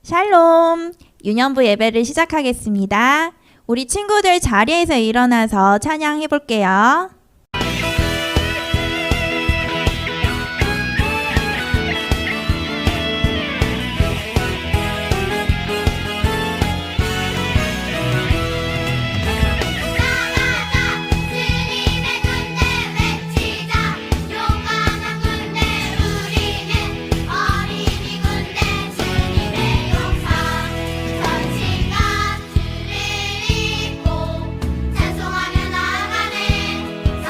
샬롬! 유년부 예배를 시작하겠습니다. 우리 친구들 자리에서 일어나서 찬양해 볼게요. 찬송하며 나아가네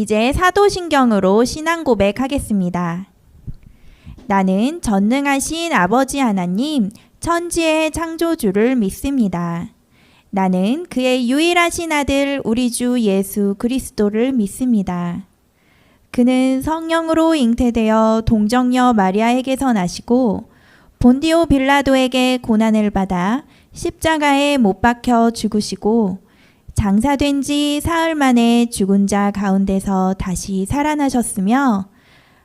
이제 사도신경으로 신앙 고백하겠습니다. 나는 전능하신 아버지 하나님, 천지의 창조주를 믿습니다. 나는 그의 유일하신 아들 우리 주 예수 그리스도를 믿습니다. 그는 성령으로 잉태되어 동정녀 마리아에게서 나시고 본디오 빌라도에게 고난을 받아 십자가에 못 박혀 죽으시고 장사된 지 사흘 만에 죽은 자 가운데서 다시 살아나셨으며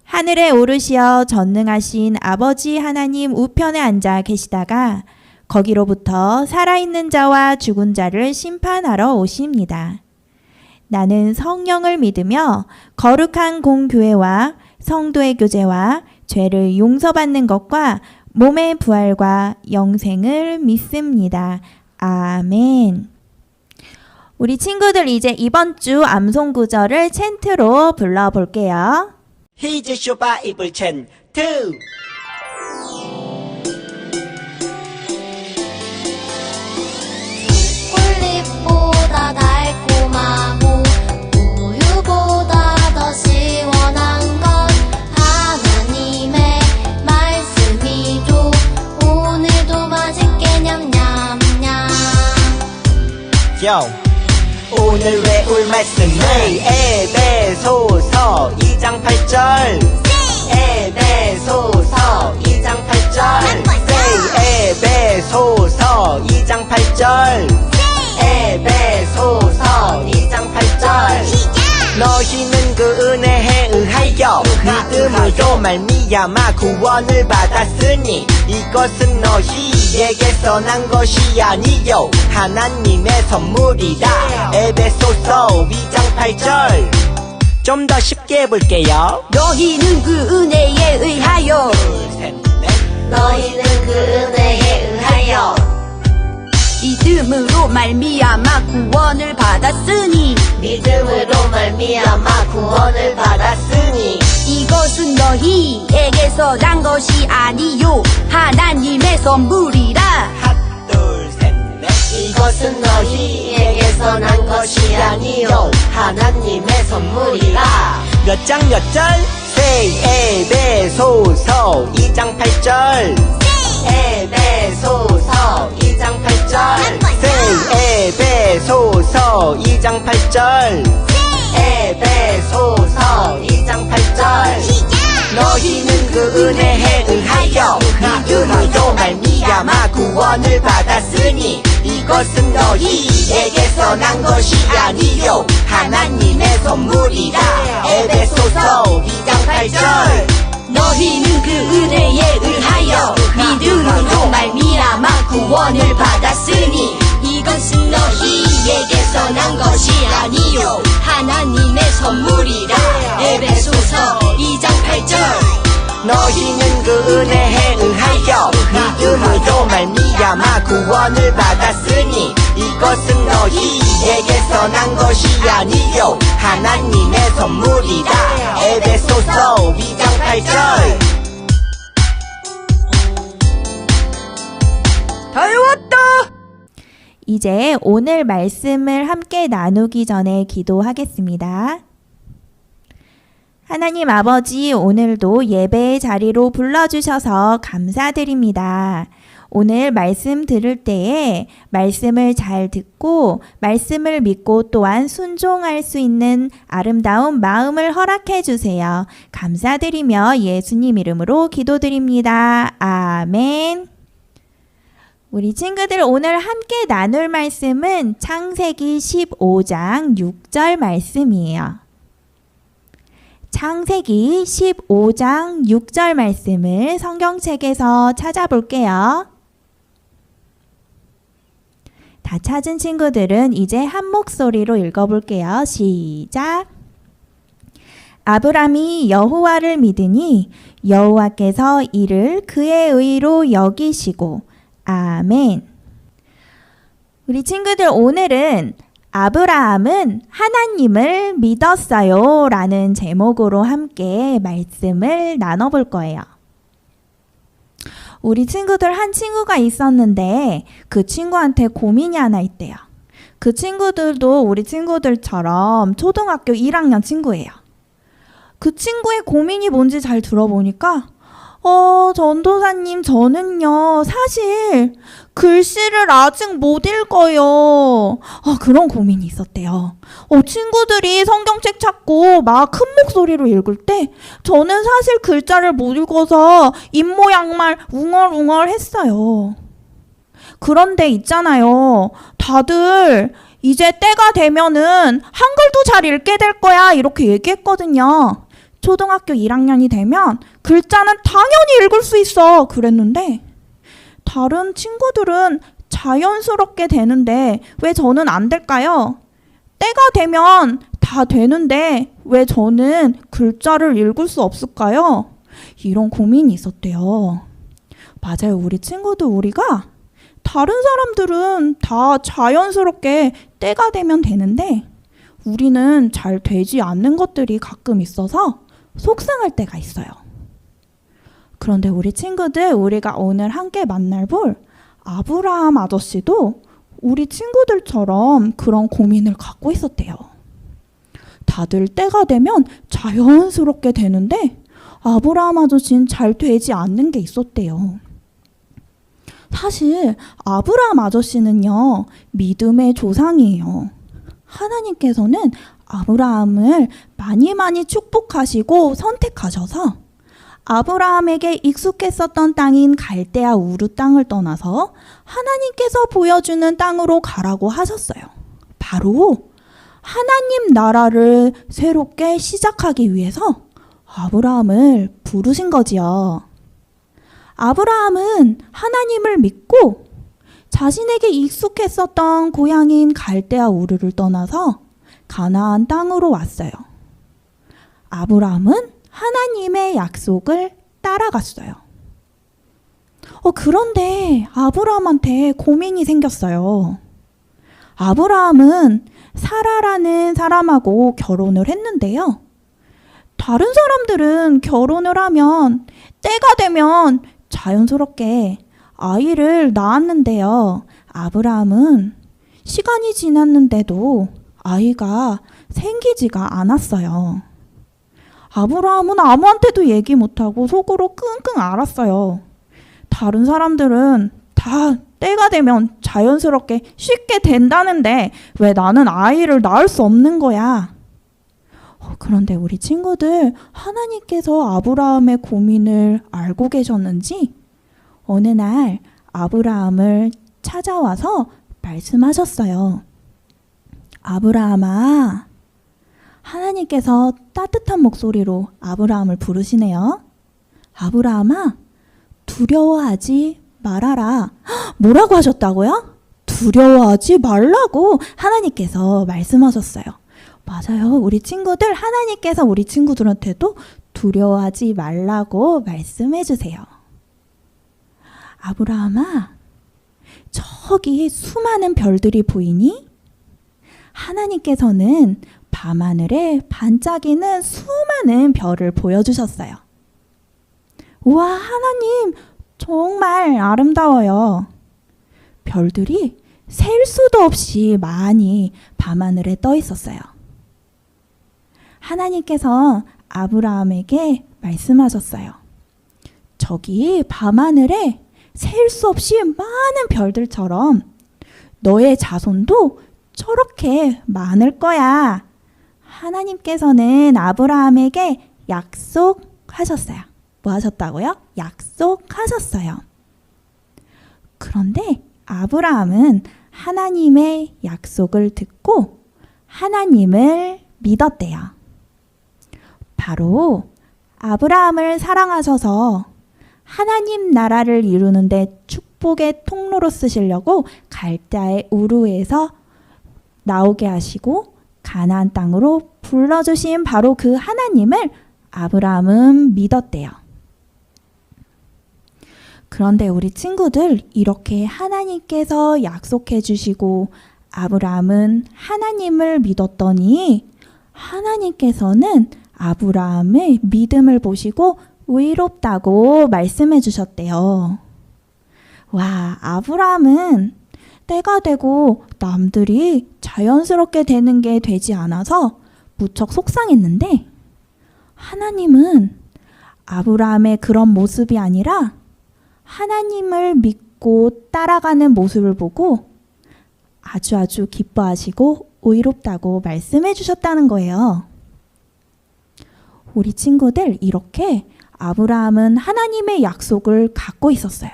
하늘에 오르시어 전능하신 아버지 하나님 우편에 앉아 계시다가 거기로부터 살아있는 자와 죽은 자를 심판하러 오십니다. 나는 성령을 믿으며 거룩한 공교회와 성도의 교제와 죄를 용서받는 것과 몸의 부활과 영생을 믿습니다. 아멘. 우리 친구들 이제 이번 주 암송 구절을 챈트로 불러볼게요. Here's your Bible chant 2. 꿀잎보다 달콤하고 우유보다 더 시원한 건 하나님의 말씀이죠. 오늘도 맛있게 냠냠냠. Yo. 오늘 외울 말씀을 에베소서 2장 8절 에베소서 2장 8절 에베소서 2장 8절 에베소서 2장 8절 너희는 그 은혜에 의하여 믿음으로 말미암아 구원을 받았으니 이것은 너희에게서 난 것이 아니요 하나님의 선물이라. 에베소서 2장 8절 좀 더 쉽게 해볼게요. 너희는 그 은혜에 의하여 둘, 셋, 넷. 너희는 그 은혜에 의하여 믿음으로 말미암아 구원을 받았으니 믿음으로 말미암아 구원을 받았으니 이것은 너희에게서 난 것이 아니요 하나님의 선물이라. 하나, 둘, 셋, 넷. 이것은 너희에게서 난 것이 아니요 하나님의 선물이라. 몇 장 몇 절? 에베소서 2장 8절 에베소서 2장 8절 에베소서 2장 8절 에베소서 2장 8절 너희는 그 은혜에 의하여 믿음으로 말미암아 구원을 받았으니 이것은 너희에게서 난 것이 아니요 하나님의 선물이라. 에베소서 2장 8절 너희는 그 은혜에 의하여 믿음으로 말미암아 구원을 받았으니 이것은 너희에게서 난 것이 아니요 하나님의 선물이라. 에베소서 2장 8절 너희는 그 은혜에 의하여 믿음으로 말미암아 구원을 받았으니 이것은 너희에게서 난 것이 아니요 하나님의 선물이라. 에베소서 2장 8절 다 외웠다. 이제 오늘 말씀을 함께 나누기 전에 기도하겠습니다. 하나님 아버지, 오늘도 예배의 자리로 불러주셔서 감사드립니다. 오늘 말씀 들을 때에 말씀을 잘 듣고 말씀을 믿고 또한 순종할 수 있는 아름다운 마음을 허락해 주세요. 감사드리며 예수님 이름으로 기도드립니다. 아멘. 우리 친구들 오늘 함께 나눌 말씀은 창세기 15장 6절 말씀이에요. 창세기 15장 6절 말씀을 성경책에서 찾아볼게요. 다 찾은 친구들은 이제 한 목소리로 읽어볼게요. 시작! 아브람이 여호와를 믿으니 여호와께서 이를 그의 의로 여기시고 아멘. 우리 친구들 오늘은 아브라함은 하나님을 믿었어요 라는 제목으로 함께 말씀을 나눠볼 거예요. 우리 친구들 한 친구가 있었는데 그 친구한테 고민이 하나 있대요. 그 친구들도 우리 친구들처럼 초등학교 1학년 친구예요. 그 친구의 고민이 뭔지 잘 들어보니까 전도사님, 저는요, 사실 글씨를 아직 못 읽어요. 그런 고민이 있었대요. 친구들이 성경책 찾고 막 큰 목소리로 읽을 때 저는 사실 글자를 못 읽어서 입모양만 웅얼웅얼 했어요. 그런데 있잖아요. 다들 이제 때가 되면은 한글도 잘 읽게 될 거야 이렇게 얘기했거든요. 초등학교 1학년이 되면 글자는 당연히 읽을 수 있어 그랬는데 다른 친구들은 자연스럽게 되는데 왜 저는 안 될까요? 때가 되면 다 되는데 왜 저는 글자를 읽을 수 없을까요? 이런 고민이 있었대요. 맞아요. 우리 친구도 우리가 다른 사람들은 다 자연스럽게 때가 되면 되는데 우리는 잘 되지 않는 것들이 가끔 있어서 속상할 때가 있어요. 그런데 우리 친구들, 우리가 오늘 함께 만날 볼 아브라함 아저씨도 우리 친구들처럼 그런 고민을 갖고 있었대요. 다들 때가 되면 자연스럽게 되는데 아브라함 아저씨는 잘 되지 않는 게 있었대요. 사실 아브라함 아저씨는요, 믿음의 조상이에요. 하나님께서는 아브라함을 많이 축복하시고 선택하셔서 아브라함에게 익숙했었던 땅인 갈대아 우르 땅을 떠나서 하나님께서 보여주는 땅으로 가라고 하셨어요. 바로 하나님 나라를 새롭게 시작하기 위해서 아브라함을 부르신 거지요. 아브라함은 하나님을 믿고 자신에게 익숙했었던 고향인 갈대아 우르를 떠나서 가나안 땅으로 왔어요. 아브라함은 하나님의 약속을 따라갔어요. 그런데 아브라함한테 고민이 생겼어요. 아브라함은 사라라는 사람하고 결혼을 했는데요. 다른 사람들은 결혼을 하면 때가 되면 자연스럽게 아이를 낳았는데요. 아브라함은 시간이 지났는데도 아이가 생기지가 않았어요. 아브라함은 아무한테도 얘기 못하고 속으로 끙끙 앓았어요. 다른 사람들은 다 때가 되면 자연스럽게 쉽게 된다는데 왜 나는 아이를 낳을 수 없는 거야? 그런데 우리 친구들, 하나님께서 아브라함의 고민을 알고 계셨는지 어느 날 아브라함을 찾아와서 말씀하셨어요. 아브라함아, 하나님께서 따뜻한 목소리로 아브라함을 부르시네요. 아브라함아, 두려워하지 말아라. 뭐라고 하셨다고요? 두려워하지 말라고 하나님께서 말씀하셨어요. 맞아요. 우리 친구들, 하나님께서 우리 친구들한테도 두려워하지 말라고 말씀해 주세요. 아브라함아, 저기 수많은 별들이 보이니? 하나님께서는 밤하늘에 반짝이는 수많은 별을 보여주셨어요. 우와, 하나님, 정말 아름다워요. 별들이 셀 수도 없이 많이 밤하늘에 떠 있었어요. 하나님께서 아브라함에게 말씀하셨어요. 저기 밤하늘에 셀 수 없이 많은 별들처럼 너의 자손도 저렇게 많을 거야. 하나님께서는 아브라함에게 약속하셨어요. 뭐 하셨다고요? 약속하셨어요. 그런데 아브라함은 하나님의 약속을 듣고 하나님을 믿었대요. 바로 아브라함을 사랑하셔서 하나님 나라를 이루는데 축복의 통로로 쓰시려고 갈대아의 우르에서 나오게 하시고 가나안 땅으로 불러주신 바로 그 하나님을 아브라함은 믿었대요. 그런데 우리 친구들, 이렇게 하나님께서 약속해 주시고 아브라함은 하나님을 믿었더니 하나님께서는 아브라함의 믿음을 보시고 의롭다고 말씀해 주셨대요. 와, 아브라함은 때가 되고 남들이 자연스럽게 되는 게 되지 않아서 무척 속상했는데 하나님은 아브라함의 그런 모습이 아니라 하나님을 믿고 따라가는 모습을 보고 아주 기뻐하시고 의롭다고 말씀해 주셨다는 거예요. 우리 친구들, 이렇게 아브라함은 하나님의 약속을 갖고 있었어요.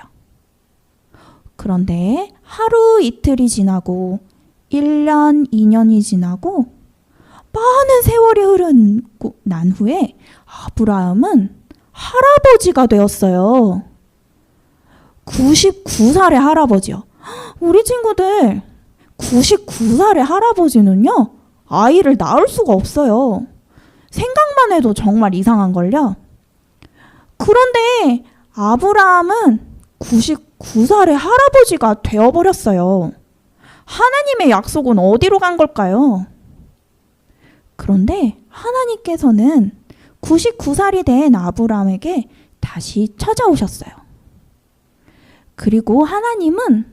그런데 하루 이틀이 지나고 1년, 2년이 지나고 많은 세월이 흐른 난 후에 아브라함은 할아버지가 되었어요. 99살의 할아버지요. 우리 친구들, 99살의 할아버지는요, 아이를 낳을 수가 없어요. 생각만 해도 정말 이상한걸요. 그런데 아브라함은 99살의 할아버지가 되어버렸어요. 하나님의 약속은 어디로 간 걸까요? 그런데 하나님께서는 99살이 된 아브라함에게 다시 찾아오셨어요. 그리고 하나님은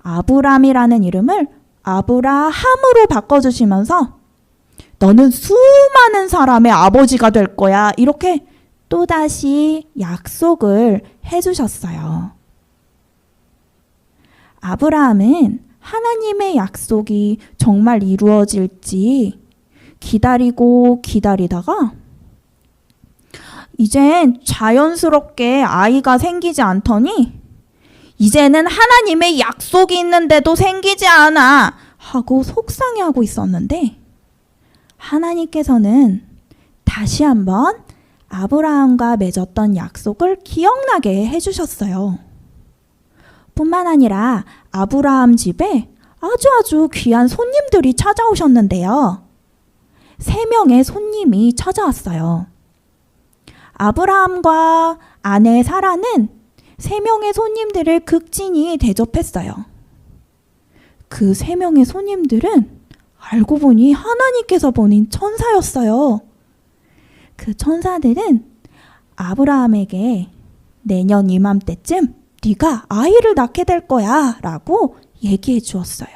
아브람이라는 이름을 아브라함으로 바꿔주시면서 너는 수많은 사람의 아버지가 될 거야. 이렇게 또다시 약속을 해주셨어요. 아브라함은 하나님의 약속이 정말 이루어질지 기다리고 기다리다가 이젠 자연스럽게 아이가 생기지 않더니 이제는 하나님의 약속이 있는데도 생기지 않아 하고 속상해하고 있었는데 하나님께서는 다시 한번 아브라함과 맺었던 약속을 기억나게 해주셨어요. 뿐만 아니라 아브라함 집에 아주 귀한 손님들이 찾아오셨는데요. 3명의 손님이 찾아왔어요. 아브라함과 아내 사라는 3명의 손님들을 극진히 대접했어요. 그 3명의 손님들은 알고 보니 하나님께서 보낸 천사였어요. 그 천사들은 아브라함에게 내년 이맘때쯤 네가 아이를 낳게 될 거야 라고 얘기해 주었어요.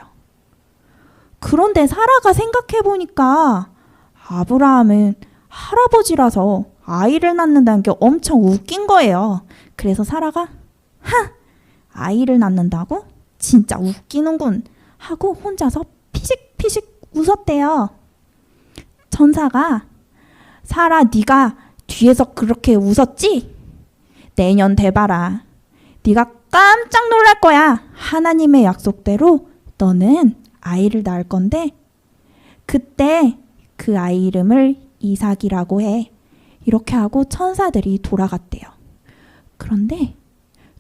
그런데 사라가 생각해 보니까 아브라함은 할아버지라서 아이를 낳는다는 게 엄청 웃긴 거예요. 그래서 사라가 아이를 낳는다고? 진짜 웃기는군 하고 혼자서 피식피식 웃었대요. 천사가 사라, 네가 뒤에서 그렇게 웃었지? 내년 돼봐라. 네가 깜짝 놀랄 거야. 하나님의 약속대로 너는 아이를 낳을 건데 그때 그 아이 이름을 이삭이라고 해. 이렇게 하고 천사들이 돌아갔대요. 그런데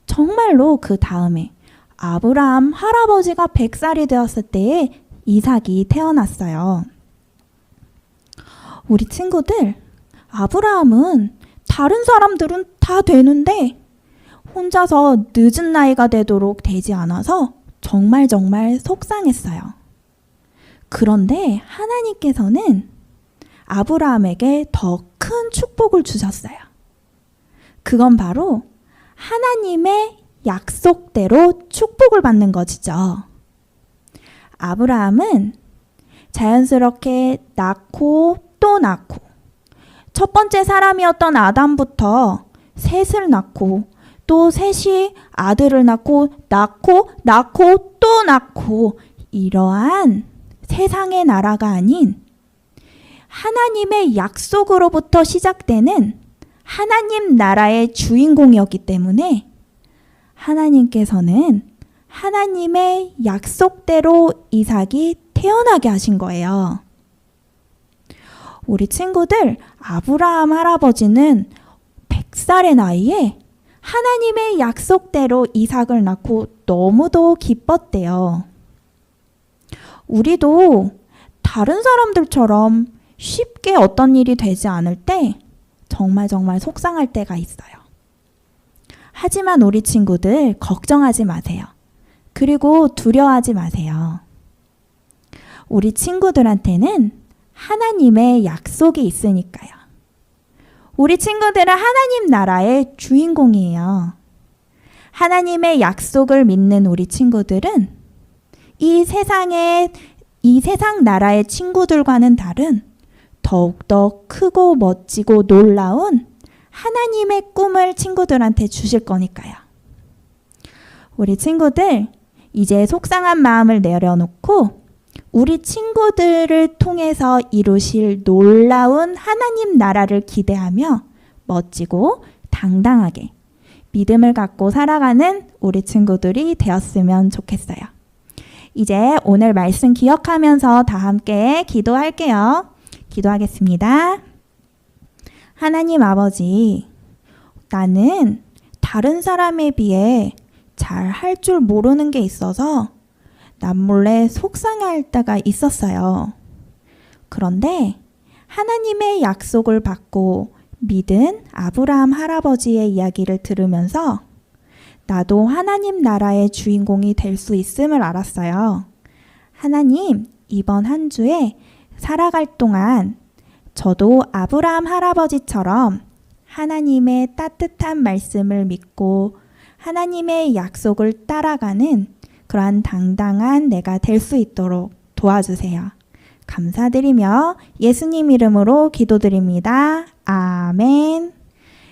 정말로 그 다음에 아브라함 할아버지가 100살이 되었을 때에 이삭이 태어났어요. 우리 친구들, 아브라함은 다른 사람들은 다 되는데 혼자서 늦은 나이가 되도록 되지 않아서 정말 속상했어요. 그런데 하나님께서는 아브라함에게 더 큰 축복을 주셨어요. 그건 바로 하나님의 약속대로 축복을 받는 것이죠. 아브라함은 자연스럽게 낳고 또 낳고 첫 번째 사람이었던 아담부터 셋을 낳고 또 셋이 아들을 낳고 또 낳고 이러한 세상의 나라가 아닌 하나님의 약속으로부터 시작되는 하나님 나라의 주인공이었기 때문에 하나님께서는 하나님의 약속대로 이삭이 태어나게 하신 거예요. 우리 친구들, 아브라함 할아버지는 100살의 나이에 하나님의 약속대로 이삭을 낳고 너무도 기뻤대요. 우리도 다른 사람들처럼 쉽게 어떤 일이 되지 않을 때 정말 속상할 때가 있어요. 하지만 우리 친구들 걱정하지 마세요. 그리고 두려워하지 마세요. 우리 친구들한테는 하나님의 약속이 있으니까요. 우리 친구들은 하나님 나라의 주인공이에요. 하나님의 약속을 믿는 우리 친구들은 이 세상 나라의 친구들과는 다른 더욱더 크고 멋지고 놀라운 하나님의 꿈을 친구들한테 주실 거니까요. 우리 친구들, 이제 속상한 마음을 내려놓고 우리 친구들을 통해서 이루실 놀라운 하나님 나라를 기대하며 멋지고 당당하게 믿음을 갖고 살아가는 우리 친구들이 되었으면 좋겠어요. 이제 오늘 말씀 기억하면서 다 함께 기도할게요. 기도하겠습니다. 하나님 아버지, 나는 다른 사람에 비해 잘 할 줄 모르는 게 있어서 남몰래 속상할 때가 있었어요. 그런데 하나님의 약속을 받고 믿은 아브라함 할아버지의 이야기를 들으면서 나도 하나님 나라의 주인공이 될 수 있음을 알았어요. 하나님, 이번 한 주에 살아갈 동안 저도 아브라함 할아버지처럼 하나님의 따뜻한 말씀을 믿고 하나님의 약속을 따라가는 그러한 당당한 내가 될 수 있도록 도와주세요. 감사드리며 예수님 이름으로 기도드립니다. 아멘.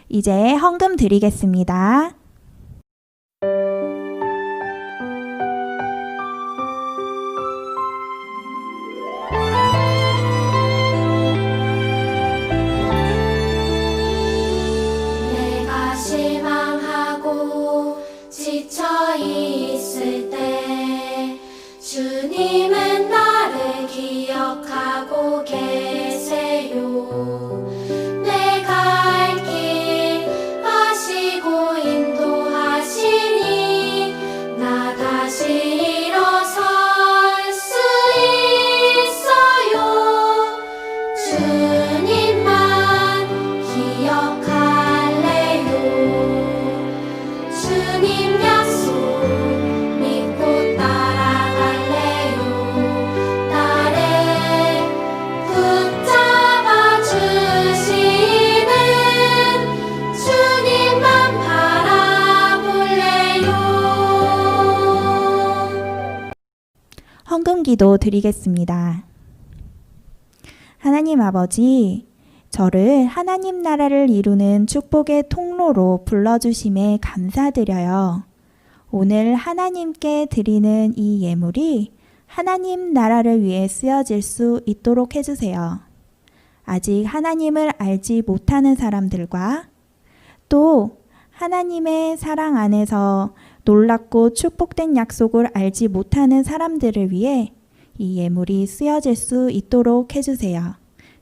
이제 헌금 드리겠습니다. 내가 실망하고 지쳐 있을 때 주님은 나를 기억하고 계세요. 내가 갈 길 아시고 인도하시니 나 다시 일어설 수 있어요. 주님만 기억할래요. 주님 약속 믿고 따라갈래요. 나를 붙잡아 주시는 주님만 바라볼래요. 헌금 기도 드리겠습니다. 하나님 아버지, 저를 하나님 나라를 이루는 축복의 통로로 불러주심에 감사드려요. 오늘 하나님께 드리는 이 예물이 하나님 나라를 위해 쓰여질 수 있도록 해주세요. 아직 하나님을 알지 못하는 사람들과 또 하나님의 사랑 안에서 놀랍고 축복된 약속을 알지 못하는 사람들을 위해 이 예물이 쓰여질 수 있도록 해주세요.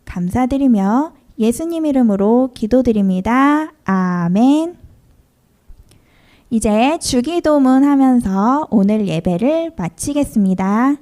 감사드리며 예수님 이름으로 기도드립니다. 아멘. 이제 주기도문 하면서 오늘 예배를 마치겠습니다.